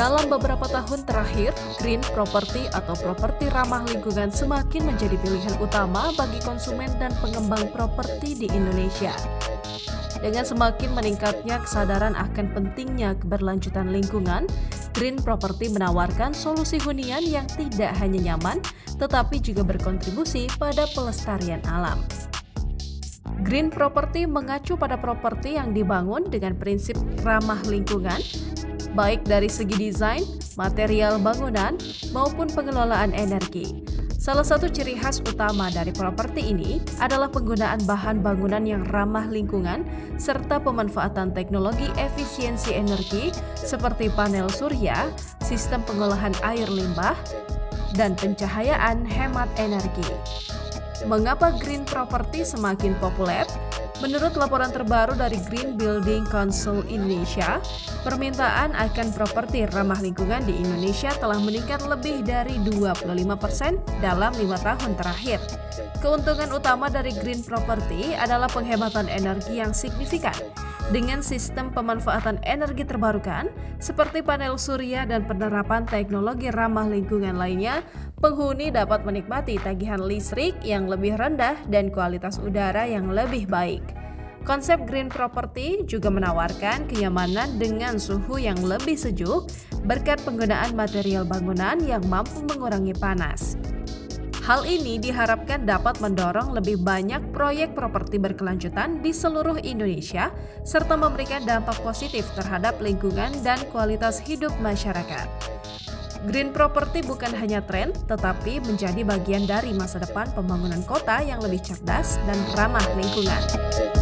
Dalam beberapa tahun terakhir, green property atau properti ramah lingkungan semakin menjadi pilihan utama bagi konsumen dan pengembang properti di Indonesia. Dengan semakin meningkatnya kesadaran akan pentingnya keberlanjutan lingkungan, green property menawarkan solusi hunian yang tidak hanya nyaman, tetapi juga berkontribusi pada pelestarian alam. Green property mengacu pada properti yang dibangun dengan prinsip ramah lingkungan, baik dari segi desain, material bangunan, maupun pengelolaan energi. Salah satu ciri khas utama dari properti ini adalah penggunaan bahan bangunan yang ramah lingkungan serta pemanfaatan teknologi efisiensi energi seperti panel surya, sistem pengolahan air limbah, dan pencahayaan hemat energi. Mengapa green property semakin populer? Menurut laporan terbaru dari Green Building Council Indonesia, permintaan akan properti ramah lingkungan di Indonesia telah meningkat lebih dari 25% dalam 5 tahun terakhir. Keuntungan utama dari green property adalah penghematan energi yang signifikan. Dengan sistem pemanfaatan energi terbarukan, seperti panel surya dan penerapan teknologi ramah lingkungan lainnya, penghuni dapat menikmati tagihan listrik yang lebih rendah dan kualitas udara yang lebih baik. Konsep green property juga menawarkan kenyamanan dengan suhu yang lebih sejuk berkat penggunaan material bangunan yang mampu mengurangi panas. Hal ini diharapkan dapat mendorong lebih banyak proyek properti berkelanjutan di seluruh Indonesia serta memberikan dampak positif terhadap lingkungan dan kualitas hidup masyarakat. Green property bukan hanya tren, tetapi menjadi bagian dari masa depan pembangunan kota yang lebih cerdas dan ramah lingkungan.